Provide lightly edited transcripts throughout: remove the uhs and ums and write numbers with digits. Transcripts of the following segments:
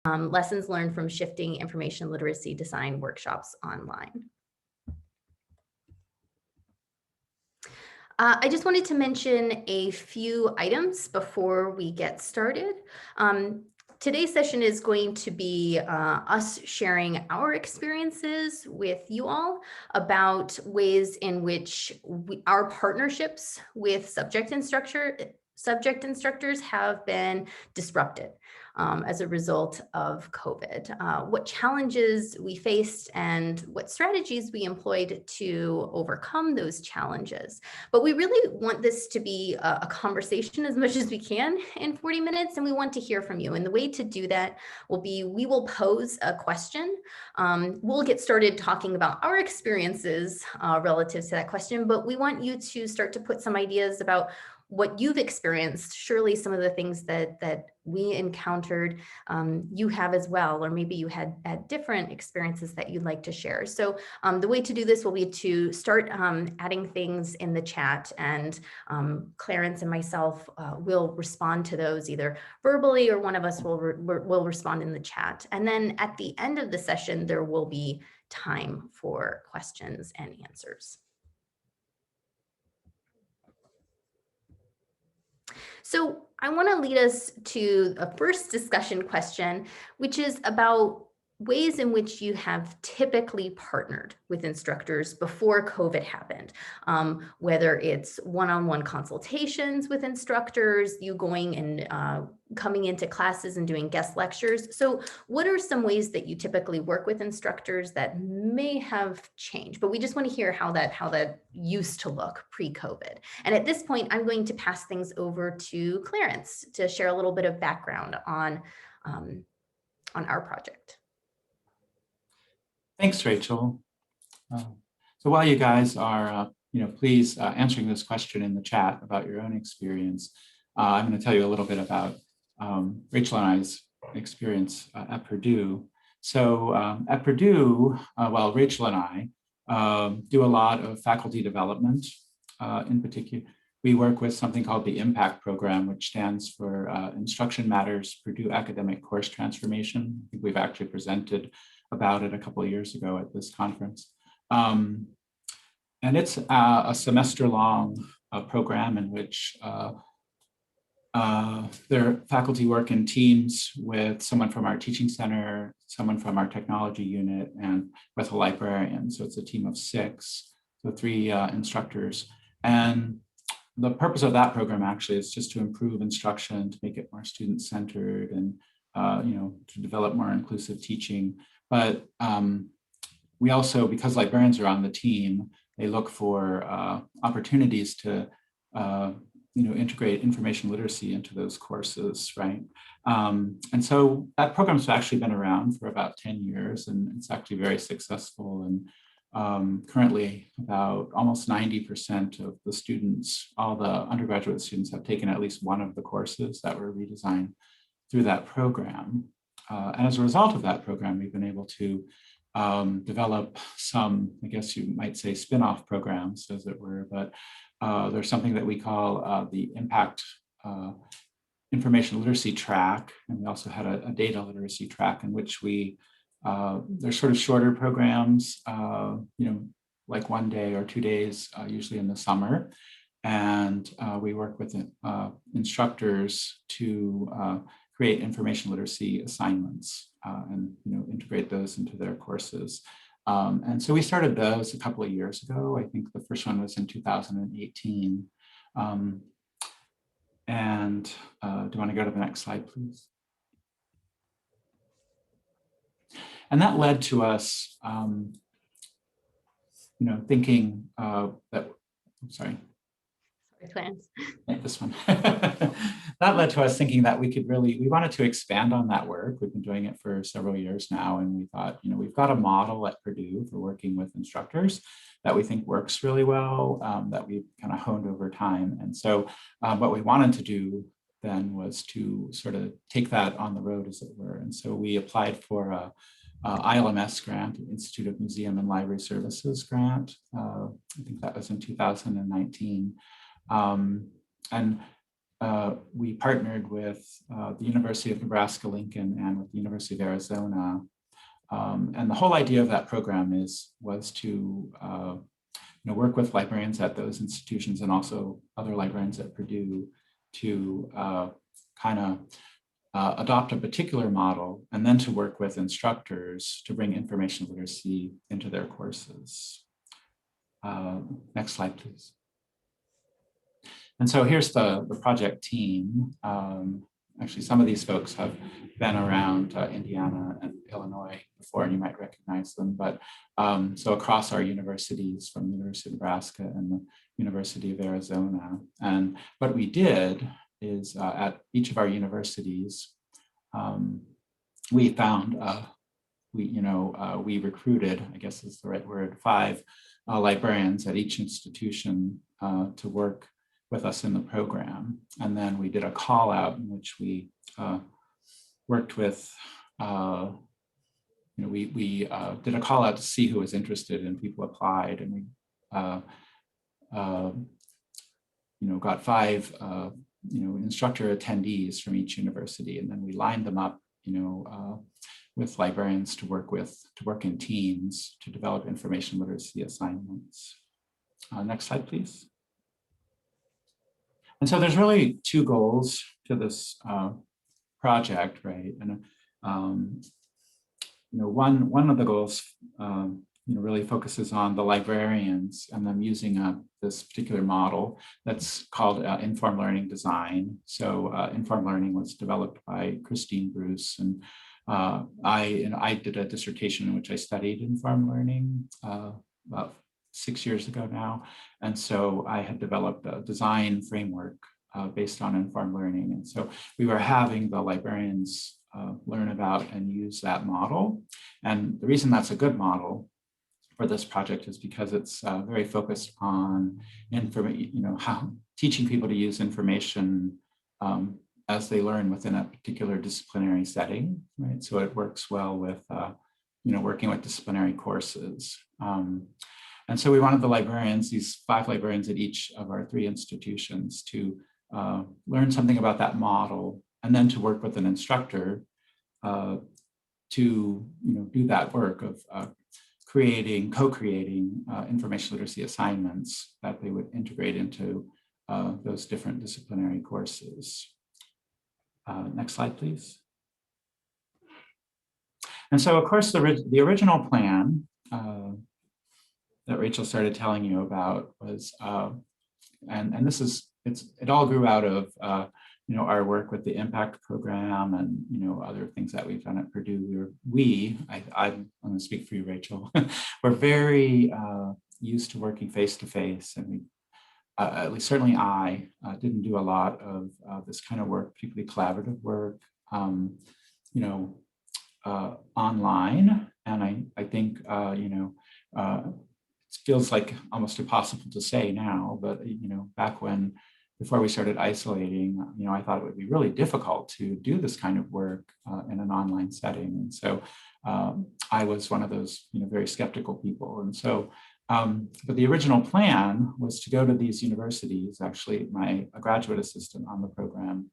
lessons learned from shifting information literacy design workshops online. I just wanted to mention a few items before we get started. Today's session is going to be us sharing our experiences with you all about ways in which our partnerships with subject instructors have been disrupted as a result of COVID, what challenges we faced and what strategies we employed to overcome those challenges. But we really want this to be a conversation as much as we can in 40 minutes, and we want to hear from you. And the way to do that will be, we will pose a question. We'll get started talking about our experiences relative to that question, but we want you to start to put some ideas about what you've experienced. Surely some of the things that we encountered, you have as well, or maybe you had different experiences that you'd like to share. So the way to do this will be to start adding things in the chat, and Clarence and myself will respond to those either verbally, or one of us will respond in the chat. And then at the end of the session, there will be time for questions and answers. So I want to lead us to a first discussion question, which is about ways in which you have typically partnered with instructors before COVID happened, whether it's one-on-one consultations with instructors, you going and coming into classes and doing guest lectures. So what are some ways that you typically work with instructors that may have changed? But we just want to hear how that used to look pre-COVID. And at this point, I'm going to pass things over to Clarence to share a little bit of background on our project. Thanks, Rachel. So while you guys are, please answering this question in the chat about your own experience, I'm going to tell you a little bit about Rachel and I's experience at Purdue. So at Purdue, Rachel and I do a lot of faculty development. In particular, we work with something called the IMPACT program, which stands for Instruction Matters Purdue Academic Course Transformation. I think we've actually presented about it a couple of years ago at this conference. And it's a semester-long program in which their faculty work in teams with someone from our teaching center, someone from our technology unit, and with a librarian. So it's a team of 6, so 3 instructors. And the purpose of that program actually is just to improve instruction, to make it more student-centered, and to develop more inclusive teaching. But we also, because librarians are on the team, they look for opportunities to integrate information literacy into those courses, right? And so that program's actually been around for about 10 years, and it's actually very successful. And currently, about almost 90% of the students, all the undergraduate students, have taken at least one of the courses that were redesigned through that program. And as a result of that program, we've been able to develop some, I guess you might say, spin-off programs, as it were, but there's something that we call the IMPACT Information Literacy track, and we also had a data literacy track in which they're sort of shorter programs, like 1 day or 2 days, usually in the summer. And we work with instructors to create information literacy assignments and integrate those into their courses. And so we started those a couple of years ago. I think the first one was in 2018. And do you want to go to the next slide, please? And that led to us, thinking Clarence. This one. That led to us thinking that we wanted to expand on that work. We've been doing it for several years now, and we thought, we've got a model at Purdue for working with instructors that we think works really well, that we've kind of honed over time. And so what we wanted to do then was to sort of take that on the road, as it were. And so we applied for a ILMS grant, Institute of Museum and Library Services grant. I think that was in 2019. And we partnered with the University of Nebraska-Lincoln and with the University of Arizona. And the whole idea of that program was to work with librarians at those institutions and also other librarians at Purdue to kind of adopt a particular model and then to work with instructors to bring information literacy into their courses. Next slide, please. And so here's the project team. Actually, some of these folks have been around Indiana and Illinois before, and you might recognize them. But so across our universities, from the University of Nebraska and the University of Arizona. And what we did is at each of our universities, we found, we recruited, I guess is the right word, 5 librarians at each institution to work with us in the program. And then we did a call out in which we worked with, we did a call out to see who was interested, and people applied, and we got 5 instructor attendees from each university, and then we lined them up with librarians to work in teams to develop information literacy assignments. Next slide, please. And so there's really 2 goals to this project, right? And one of the goals really focuses on the librarians and them using this particular model that's called informed learning design. So informed learning was developed by Christine Bruce, and I did a dissertation in which I studied informed learning about 6 years ago now. And so I had developed a design framework based on informed learning. And so we were having the librarians learn about and use that model. And the reason that's a good model for this project is because it's very focused on how teaching people to use information as they learn within a particular disciplinary setting, right? So it works well with working with disciplinary courses. And so we wanted the librarians, these 5 librarians at each of our 3 institutions, to learn something about that model, and then to work with an instructor to do that work of co-creating information literacy assignments that they would integrate into those different disciplinary courses. Next slide, please. And so, of course, the original plan that Rachel started telling you about was, and this is, it all grew out of our work with the impact program and other things that we've done at Purdue. I'm going to speak for you, Rachel. We're very used to working face to face, and we, at least certainly I, didn't do a lot of this kind of work, particularly collaborative work, online. And I think it feels like almost impossible to say now, but back when, before we started isolating, I thought it would be really difficult to do this kind of work in an online setting. And so I was one of those very skeptical people. And so, but the original plan was to go to these universities. Actually, a graduate assistant on the program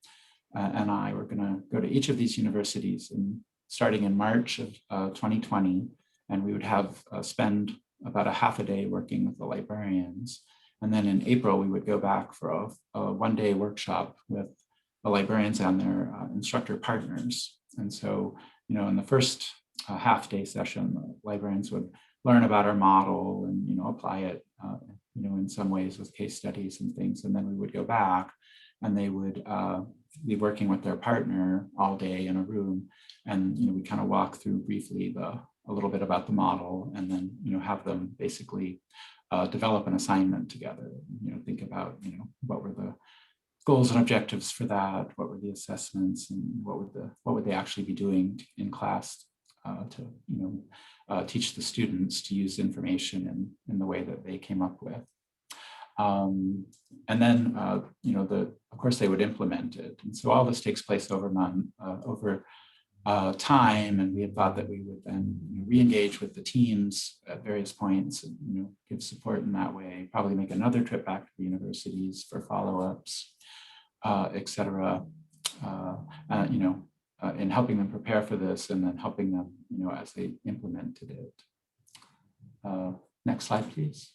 and I were going to go to each of these universities, and starting in March of 2020, and we would have spend about a half a day working with the librarians. And then in April, we would go back for a one-day workshop with the librarians and their instructor partners. And so, in the first half-day session, the librarians would learn about our model and, apply it, in some ways with case studies and things. And then we would go back, and they would be working with their partner all day in a room. And, we kind of walk through briefly a little bit about the model, and then, have them basically develop an assignment together, think about, what were the goals and objectives for that, what were the assessments, and what would they actually be doing in class to teach the students to use information in the way that they came up with. And then, of course, they would implement it. And so all this takes place over time, and we had thought that we would then re-engage with the teams at various points and give support in that way, probably make another trip back to the universities for follow-ups. et cetera, in helping them prepare for this and then helping them, as they implemented it. Next slide, please.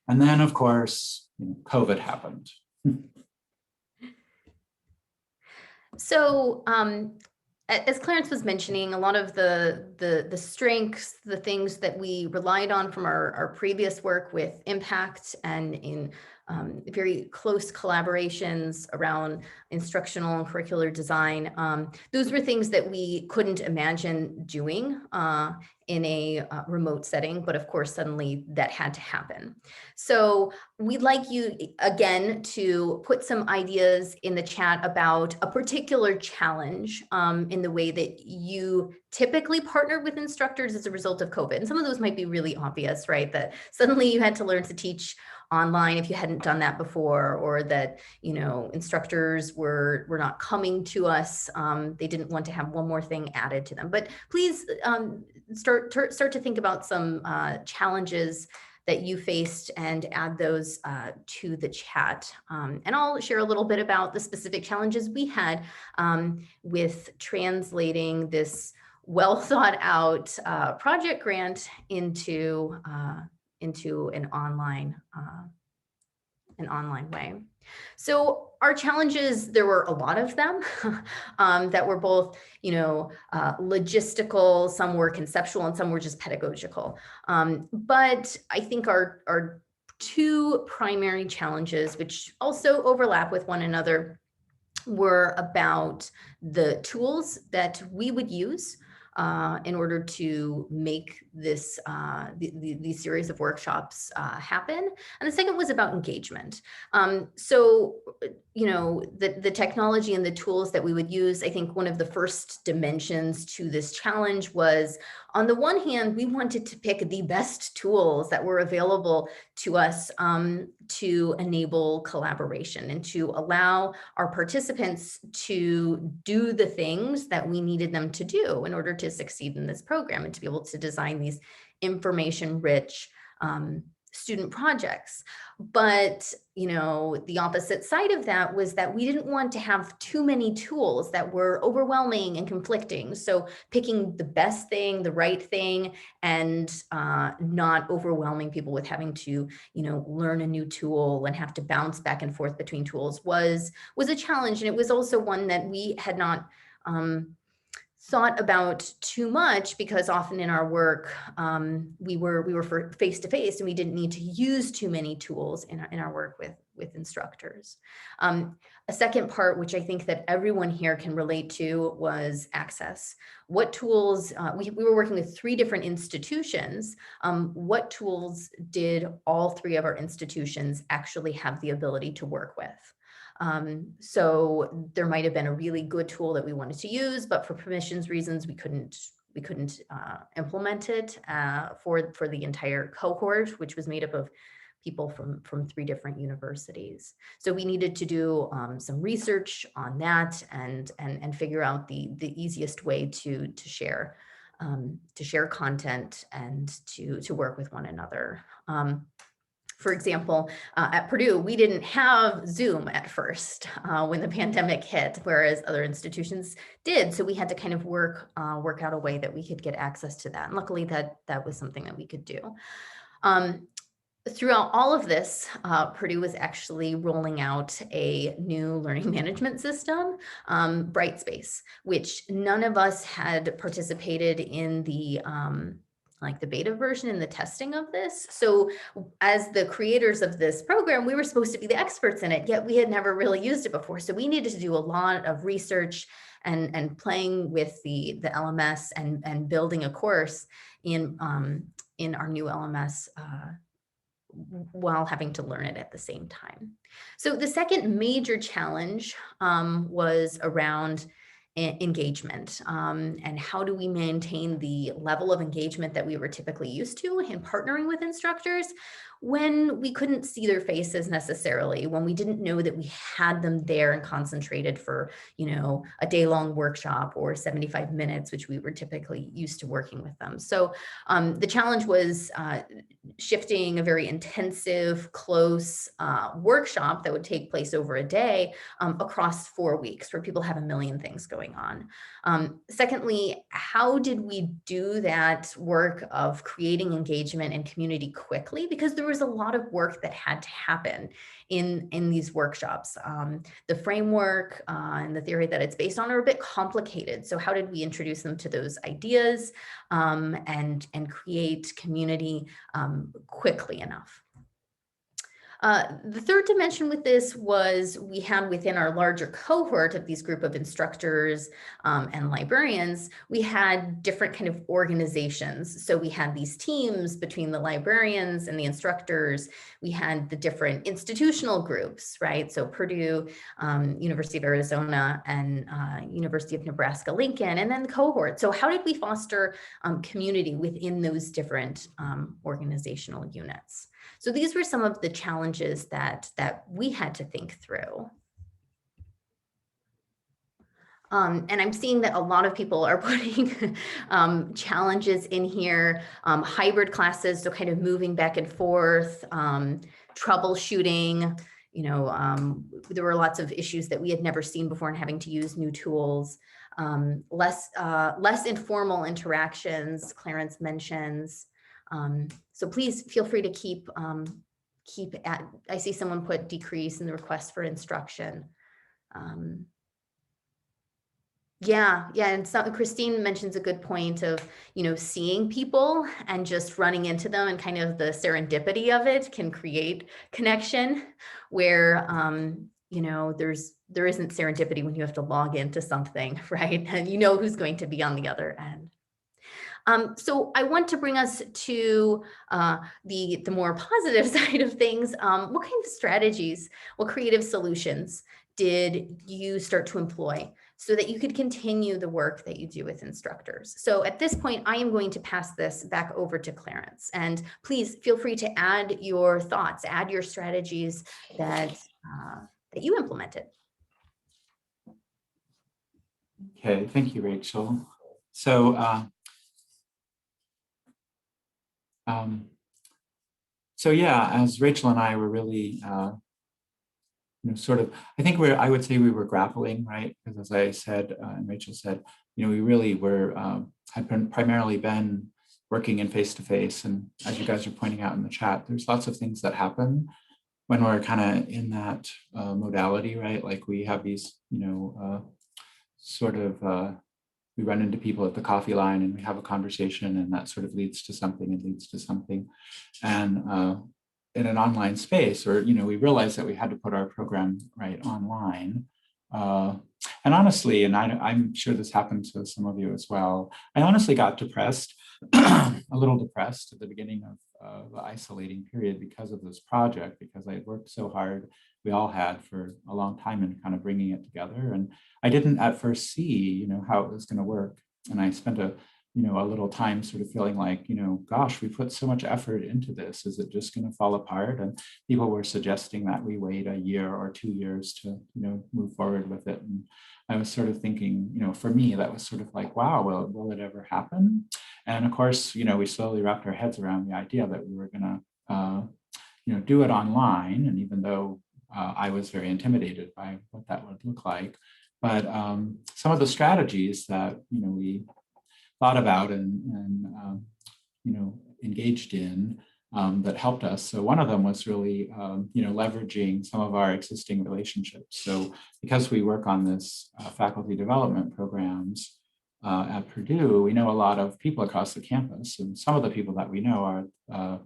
And then, of course, COVID happened. So as Clarence was mentioning, a lot of the strengths, the things that we relied on from our previous work with impact and in very close collaborations around instructional and curricular design, those were things that we couldn't imagine doing in a remote setting, but of course, suddenly that had to happen. So we'd like you again to put some ideas in the chat about a particular challenge in the way that you typically partner with instructors as a result of COVID. And some of those might be really obvious, right? That suddenly you had to learn to teach online if you hadn't done that before, or that instructors were not coming to us. They didn't want to have one more thing added to them. But please start to think about some challenges that you faced and add those to the chat. And I'll share a little bit about the specific challenges we had with translating this well thought out project grant into an online way. So our challenges, there were a lot of them that were both, logistical, some were conceptual, and some were just pedagogical. But I think our two primary challenges, which also overlap with one another, were about the tools that we would use in order to make this these series of workshops happen. And the second was about engagement. So, the technology and the tools that we would use, I think one of the first dimensions to this challenge was, on the one hand, we wanted to pick the best tools that were available to us to enable collaboration and to allow our participants to do the things that we needed them to do in order to succeed in this program and to be able to design these information-rich student projects. But, the opposite side of that was that we didn't want to have too many tools that were overwhelming and conflicting. So picking the best thing, the right thing, and not overwhelming people with having to, learn a new tool and have to bounce back and forth between tools was a challenge. And it was also one that we had not thought about too much, because often in our work, we were face to face and we didn't need to use too many tools in our work with instructors. A second part, which I think that everyone here can relate to, was access. What tools, we were working with 3 different institutions. What tools did all 3 of our institutions actually have the ability to work with? So there might have been a really good tool that we wanted to use, but for permissions reasons, we couldn't implement it for the entire cohort, which was made up of people from 3 different universities. So we needed to do some research on that and figure out the easiest way to share content and to work with one another. For example, at Purdue, we didn't have Zoom at first when the pandemic hit, whereas other institutions did. So we had to kind of work out a way that we could get access to that. And luckily, that was something that we could do. Throughout all of this, Purdue was actually rolling out a new learning management system, Brightspace, which none of us had participated in the beta version and the testing of this. So as the creators of this program, we were supposed to be the experts in it, yet we had never really used it before. So we needed to do a lot of research and playing with the LMS and building a course in our new LMS while having to learn it at the same time. So the second major challenge was around engagement, and how do we maintain the level of engagement that we were typically used to in partnering with instructors when we couldn't see their faces necessarily, when we didn't know that we had them there and concentrated for, a day-long workshop or 75 minutes, which we were typically used to working with them. So the challenge was shifting a very intensive, close workshop that would take place over a day across 4 weeks, where people have a million things going on. Secondly, how did we do that work of creating engagement and community quickly? Because there was a lot of work that had to happen in these workshops. The framework and the theory that it's based on are a bit complicated. So how did we introduce them to those ideas and create community quickly enough? The third dimension with this was we had within our larger cohort of these group of instructors and librarians, we had different kind of organizations. So we had these teams between the librarians and the instructors. We had the different institutional groups, right? So Purdue, University of Arizona, and University of Nebraska-Lincoln, and then the cohort. So how did we foster community within those different organizational units? So these were some of the challenges that we had to think through. And I'm seeing that a lot of people are putting challenges in here, hybrid classes, so kind of moving back and forth, troubleshooting. There were lots of issues that we had never seen before and having to use new tools, less informal interactions, Clarence mentions. So please feel free to keep at, I see someone put decrease in the request for instruction. Yeah, and so Christine mentions a good point of, seeing people and just running into them, and kind of the serendipity of it can create connection where, there isn't serendipity when you have to log into something, right? And who's going to be on the other end. So I want to bring us to the more positive side of things. What kind of strategies, what creative solutions did you start to employ so that you could continue the work that you do with instructors? So at this point, I am going to pass this back over to Clarence. And please feel free to add your thoughts, add your strategies that you implemented. Okay, thank you, Rachel. So yeah, as Rachel and I were really, I think I would say we were grappling, right? Because as I said, and Rachel said, we really were, had primarily been working in face-to-face. And as you guys are pointing out in the chat, there's lots of things that happen when we're kind of in that modality, right? Like we have these, we run into people at the coffee line and we have a conversation, and that sort of leads to something and leads to something. And in an online space, or, we realized that we had to put our program right online. And honestly, and I'm sure this happened to some of you as well, I honestly got depressed, a little depressed at the beginning of the isolating period because of this project, because I had worked so hard, we all had, for a long time in kind of bringing it together. And I didn't at first see, how it was going to work. And I spent a little time sort of feeling like, gosh, we put so much effort into this. Is it just going to fall apart? And people were suggesting that we wait a year or 2 years to, move forward with it. And I was sort of thinking, for me, that was sort of like, wow, will it ever happen? And of course, we slowly wrapped our heads around the idea that we were going to, do it online. And even though I was very intimidated by what that would look like, but some of the strategies that, we thought about and engaged in that helped us. So one of them was really, leveraging some of our existing relationships. So because we work on this faculty development programs at Purdue, we know a lot of people across the campus, and some of the people that we know are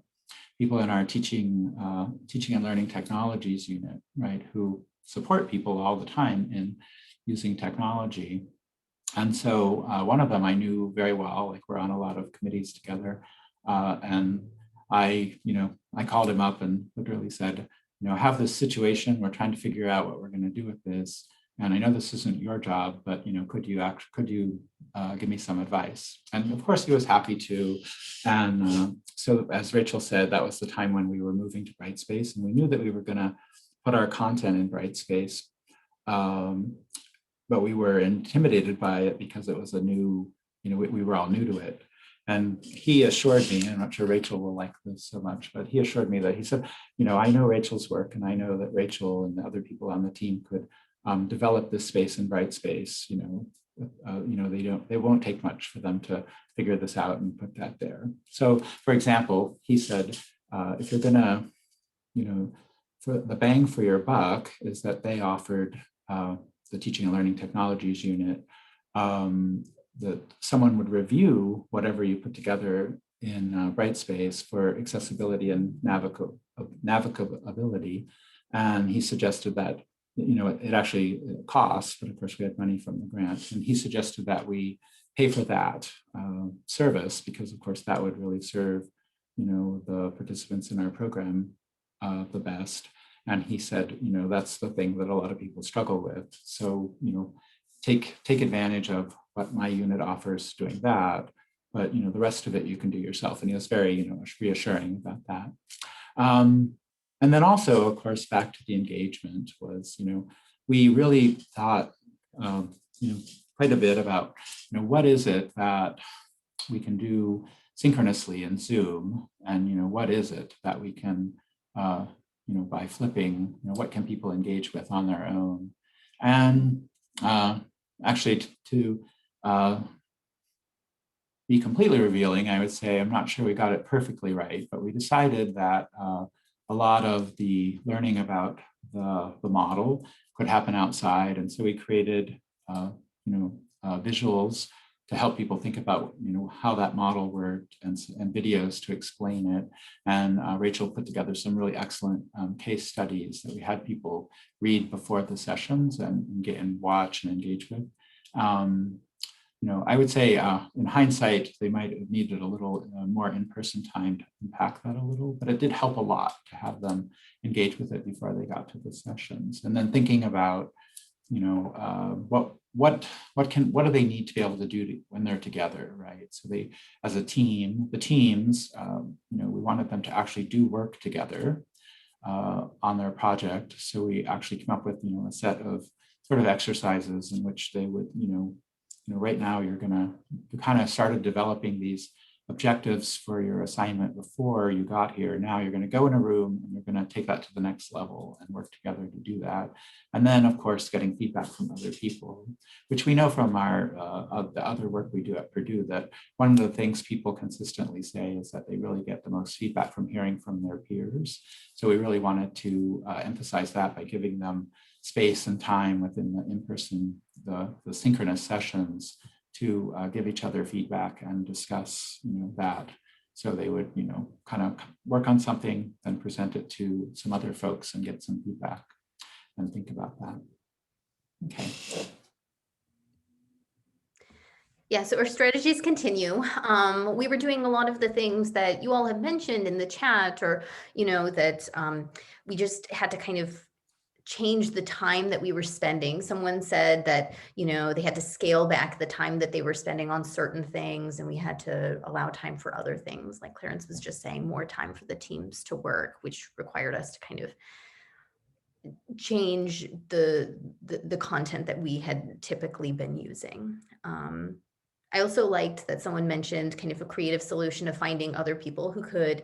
people in our teaching and learning technologies unit, right, who support people all the time in using technology. And so one of them I knew very well, like we're on a lot of committees together. And I called him up and literally said, I have this situation, we're trying to figure out what we're going to do with this. and I know this isn't your job, but could you give me some advice? And of course, he was happy to. And so, as Rachel said, that was the time when we were moving to Brightspace, and we knew that we were going to put our content in Brightspace, but we were intimidated by it because it was a new, we were all new to it. And he assured me, and I'm not sure Rachel will like this so much, but he assured me that he said, I know Rachel's work, and I know that Rachel and the other people on the team could develop this space in Brightspace. They won't take much for them to figure this out and put that there. So, for example, he said, if you're gonna, for the bang for your buck is that they offered the Teaching and Learning Technologies unit, that someone would review whatever you put together in Brightspace for accessibility and navigability. And he suggested that, it actually costs, but of course we had money from the grant. And he suggested that we pay for that service because of course that would really serve, the participants in our program the best. And he said, that's the thing that a lot of people struggle with. So, take advantage of what my unit offers doing that, but the rest of it you can do yourself. And he was very reassuring about that. And then also, of course, back to the engagement was, we really thought, quite a bit about, what is it that we can do synchronously in Zoom, and what is it that we can, by flipping, what can people engage with on their own, and actually to be completely revealing, I would say I'm not sure we got it perfectly right, but we decided that a lot of the learning about the model could happen outside, and so we created visuals to help people think about how that model worked, and videos to explain it. And Rachel put together some really excellent case studies that we had people read before the sessions and get and watch and engage with. I would say in hindsight, they might have needed a little more in-person time to unpack that a little, but it did help a lot to have them engage with it before they got to the sessions. And then thinking about, what do they need to be able to do when they're together, right? So they, as a team, the teams, we wanted them to actually do work together on their project. So we actually came up with, a set of sort of exercises in which they would, right now you kind of started developing these objectives for your assignment before you got here. Now you're going to go in a room and you're going to take that to the next level and work together to do that. And then, of course, getting feedback from other people, which we know from our the other work we do at Purdue, that one of the things people consistently say is that they really get the most feedback from hearing from their peers. So we really wanted to emphasize that by giving them space and time within the in-person, the synchronous sessions to give each other feedback and discuss, that. So they would, kind of work on something, then present it to some other folks and get some feedback and think about that. Okay. Yeah, so our strategies continue. We were doing a lot of the things that you all have mentioned in the chat, or, that we just had to kind of change the time that we were spending. Someone said that, they had to scale back the time that they were spending on certain things, and we had to allow time for other things. Like Clarence was just saying, more time for the teams to work, which required us to kind of change the content that we had typically been using. I also liked that someone mentioned kind of a creative solution of finding other people who could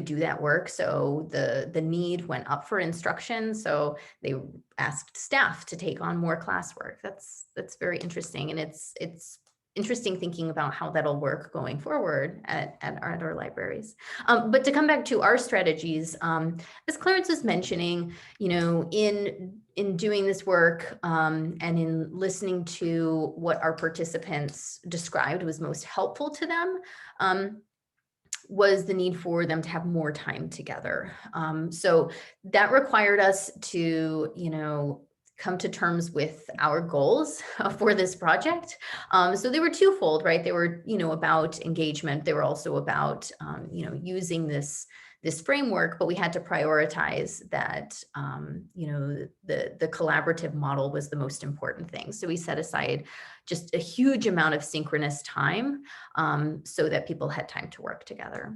do that work. So the need went up for instruction. So they asked staff to take on more classwork. That's very interesting. And it's interesting thinking about how that'll work going forward at our libraries. But to come back to our strategies, as Clarence was mentioning, in doing this work and in listening to what our participants described was most helpful to them, was the need for them to have more time together. So that required us to, come to terms with our goals for this project. So they were twofold, right? They were, about engagement. They were also about, using this this framework, but we had to prioritize that, the collaborative model was the most important thing. So we set aside just a huge amount of synchronous time so that people had time to work together.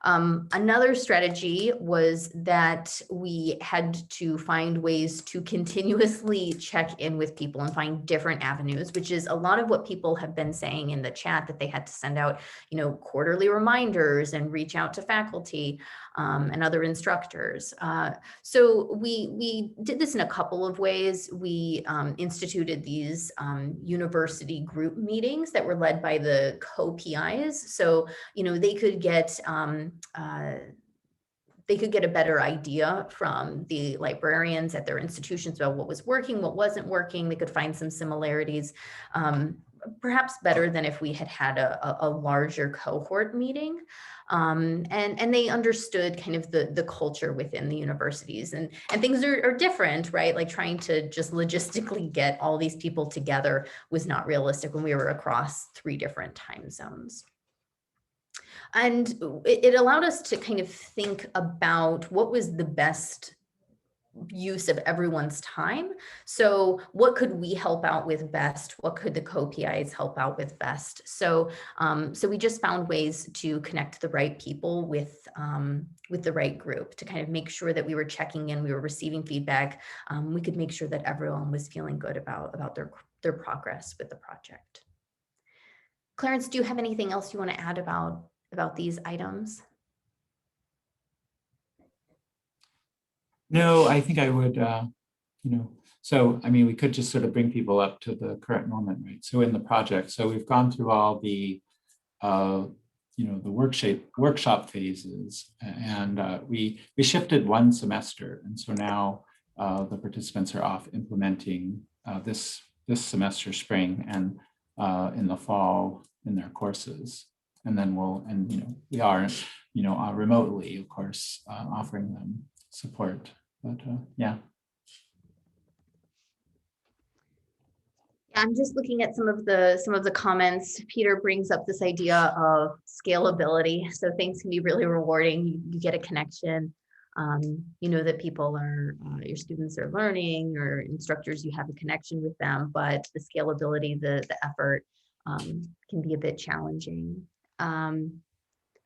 Another strategy was that we had to find ways to continuously check in with people and find different avenues, which is a lot of what people have been saying in the chat, that they had to send out, quarterly reminders and reach out to faculty and other instructors. So we did this in a couple of ways. We instituted these university group meetings that were led by the co-PIs. So, they could get a better idea from the librarians at their institutions about what was working, what wasn't working. They could find some similarities, perhaps better than if we had had a larger cohort meeting. And they understood kind of the culture within the universities, and things are different, right? Like trying to just logistically get all these people together was not realistic when we were across 3 different time zones. And it allowed us to kind of think about what was the best use of everyone's time. So what could we help out with best? What could the co-PIs help out with best? So we just found ways to connect the right people with the right group, to kind of make sure that we were checking in, we were receiving feedback. We could make sure that everyone was feeling good about their progress with the project. Clarence, do you have anything else you want to add about these items? No, I think I would, so, we could just sort of bring people up to the current moment, right? So in the project, so we've gone through all the, the workshop phases, and we shifted 1 semester. And so now the participants are off implementing this semester, spring, and in the fall in their courses. And then we are, remotely, of course, offering them support, but yeah. I'm just looking at some of the comments. Peter brings up this idea of scalability. So things can be really rewarding. You get a connection. You know that people are, your students are learning, or instructors, you have a connection with them, but the scalability, the effort can be a bit challenging.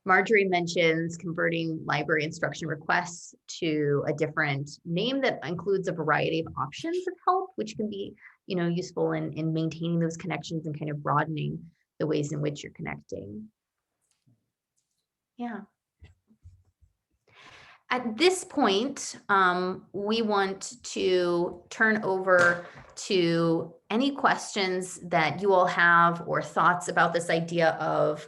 Marjorie mentions converting library instruction requests to a different name that includes a variety of options of help, which can be, useful in maintaining those connections and kind of broadening the ways in which you're connecting. Yeah. At this point, we want to turn over to any questions that you all have, or thoughts about this idea of,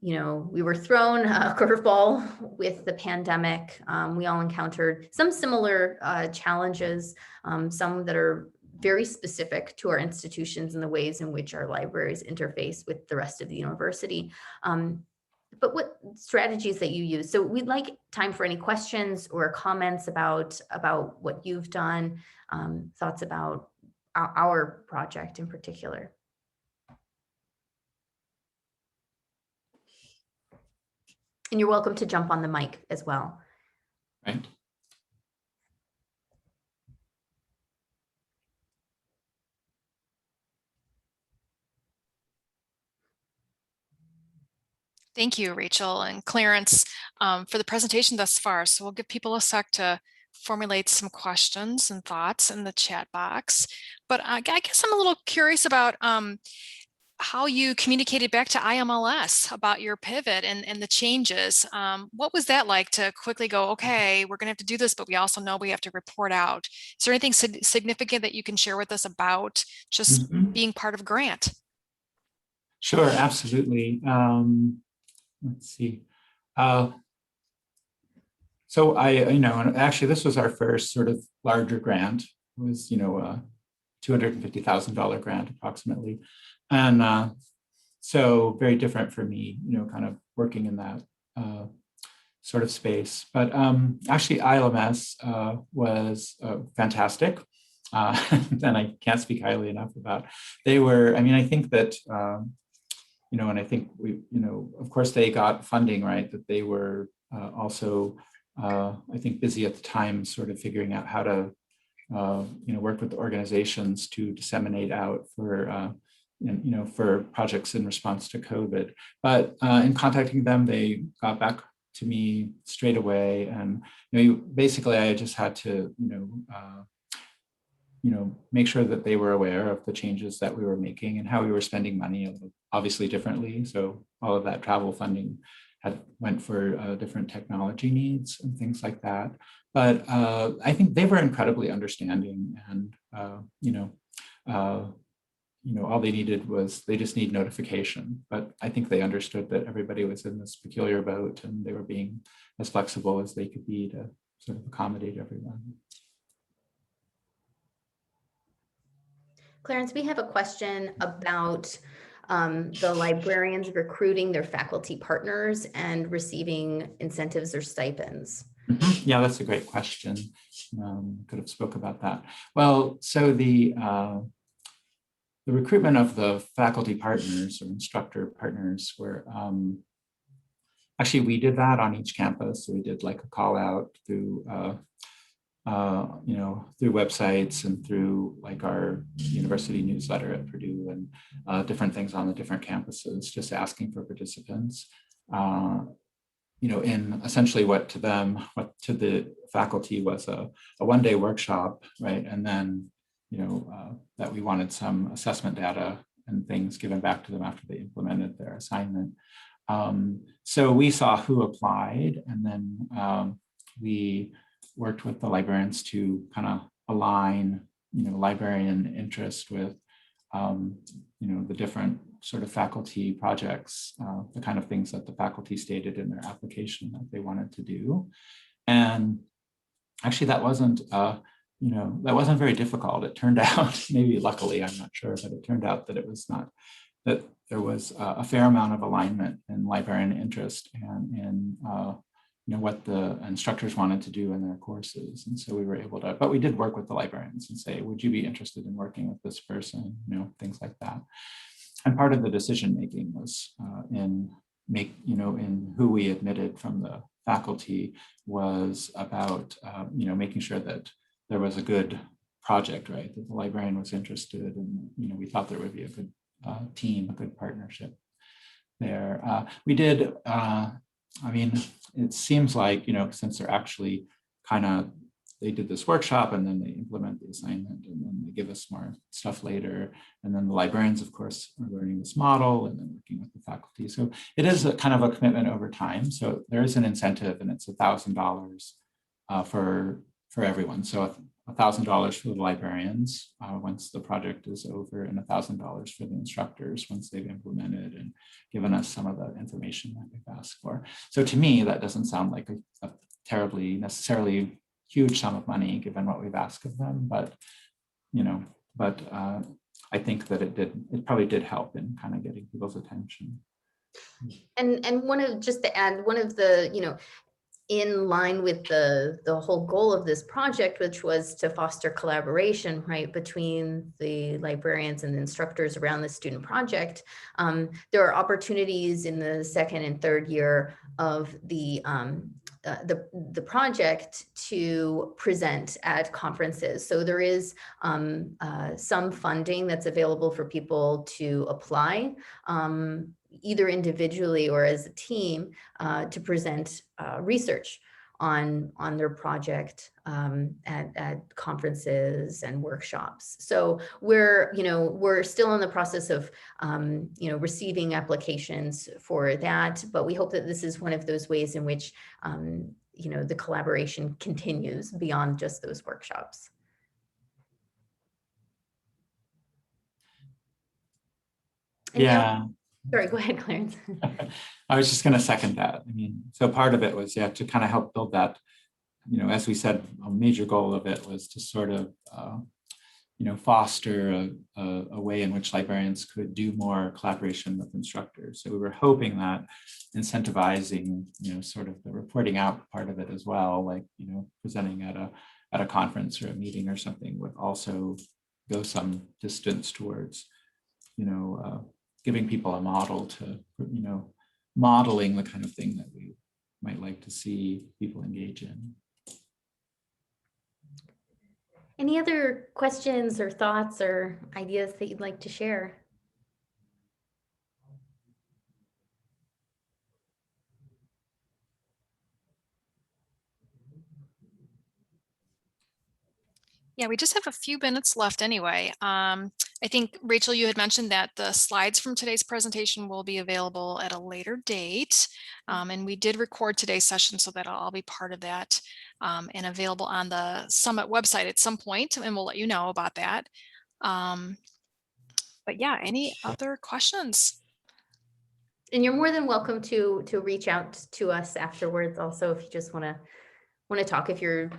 we were thrown a curveball with the pandemic. We all encountered some similar challenges, some that are very specific to our institutions and the ways in which our libraries interface with the rest of the university. But what strategies that you use? So we'd like time for any questions or comments about what you've done, thoughts about our project in particular. And you're welcome to jump on the mic as well. Right. Thank you, Rachel and Clarence, for the presentation thus far. So we'll give people a sec to formulate some questions and thoughts in the chat box. But I guess I'm a little curious about how you communicated back to IMLS about your pivot and the changes. What was that like to quickly go, okay, we're gonna have to do this, but we also know we have to report out. Is there anything significant that you can share with us about just being part of Grant? Sure, absolutely. Let's see. So actually this was our first sort of larger grant. It was, a $250,000 grant approximately. And so very different for me, kind of working in that sort of space. But actually ILMS was fantastic. And I can't speak highly enough about. They were, I think that and I think of course they got funding, right? That they were also, I think, busy at the time, sort of figuring out how to, work with the organizations to disseminate out for, for projects in response to COVID. But in contacting them, they got back to me straight away, and basically I just had to, make sure that they were aware of the changes that we were making and how we were spending money, obviously differently. So all of that travel funding went for different technology needs and things like that. But I think they were incredibly understanding, and all they needed was, they just need notification. But I think they understood that everybody was in this peculiar boat, and they were being as flexible as they could be to sort of accommodate everyone. Clarence, we have a question about the librarians recruiting their faculty partners and receiving incentives or stipends. Yeah, that's a great question. Could have spoke about that. Well, so the recruitment of the faculty partners or instructor partners were, actually we did that on each campus. So we did like a call out through, through websites and through like our university newsletter at Purdue, and different things on the different campuses, just asking for participants. In essentially what to the faculty was a one-day workshop, right? And then, that we wanted some assessment data and things given back to them after they implemented their assignment. So we saw who applied, and then we worked with the librarians to kind of align, librarian interest with, the different sort of faculty projects, the kind of things that the faculty stated in their application that they wanted to do. And actually that wasn't very difficult. It turned out, maybe luckily, I'm not sure, but it turned out that it was not, that there was a fair amount of alignment in librarian interest and in what the instructors wanted to do in their courses. And so we were able to, but we did work with the librarians and say, would you be interested in working with this person, things like that. And part of the decision making was in who we admitted from the faculty was about, making sure that there was a good project, right? That the librarian was interested, and we thought there would be a good team, a good partnership there. We did, it seems like, since they're actually they did this workshop and then they implement the assignment and then they give us more stuff later. And then the librarians, of course, are learning this model and then working with the faculty. So it is a kind of a commitment over time. So there is an incentive, and it's $1,000 for everyone. So $1,000 for the librarians once the project is over, and $1,000 for the instructors once they've implemented and given us some of the information that they've asked for. So to me, that doesn't sound like a terribly necessarily huge sum of money given what we've asked of them, but I think that it probably did help in kind of getting people's attention. And just to add, one of the, in line with the whole goal of this project, which was to foster collaboration, right, between the librarians and the instructors around the student project, there are opportunities in the second and third year of the project to present at conferences. So there is some funding that's available for people to apply, either individually or as a team, to present research on their project at conferences and workshops. So we're still in the process of receiving applications for that, but we hope that this is one of those ways in which the collaboration continues beyond just those workshops. Yeah. Sorry, go ahead, Clarence. I was just going to second that. So part of it was, to kind of help build that, as we said, a major goal of it was to sort of, foster a way in which librarians could do more collaboration with instructors. So we were hoping that incentivizing, sort of the reporting out part of it as well, like, presenting at a conference or a meeting or something, would also go some distance towards, giving people a model to, modeling the kind of thing that we might like to see people engage in. Any other questions or thoughts or ideas that you'd like to share? Yeah, we just have a few minutes left anyway. I think, Rachel, you had mentioned that the slides from today's presentation will be available at a later date. And we did record today's session, so that'll all be part of that and available on the Summit website at some point, and we'll let you know about that. But yeah, any other questions? And you're more than welcome to reach out to us afterwards also, if you just want to talk, if you're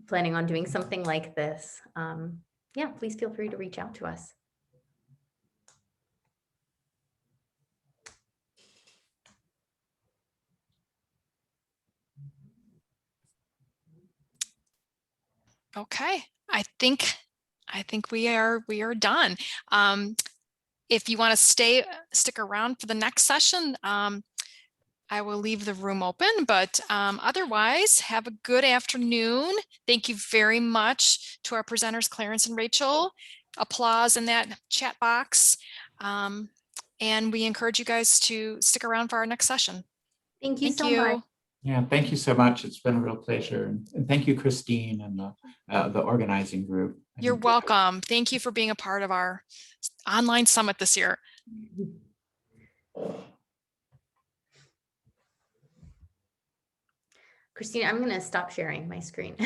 planning on doing something like this. Yeah, please feel free to reach out to us. Okay, I think we are done. If you want to stick around for the next session, I will leave the room open, but otherwise, have a good afternoon. Thank you very much to our presenters, Clarence and Rachel. Applause in that chat box. And we encourage you guys to stick around for our next session. Thank you so much. Yeah, thank you so much. It's been a real pleasure. And thank you, Christine, and the organizing group. You're welcome. Thank you for being a part of our online summit this year. Christine, I'm going to stop sharing my screen.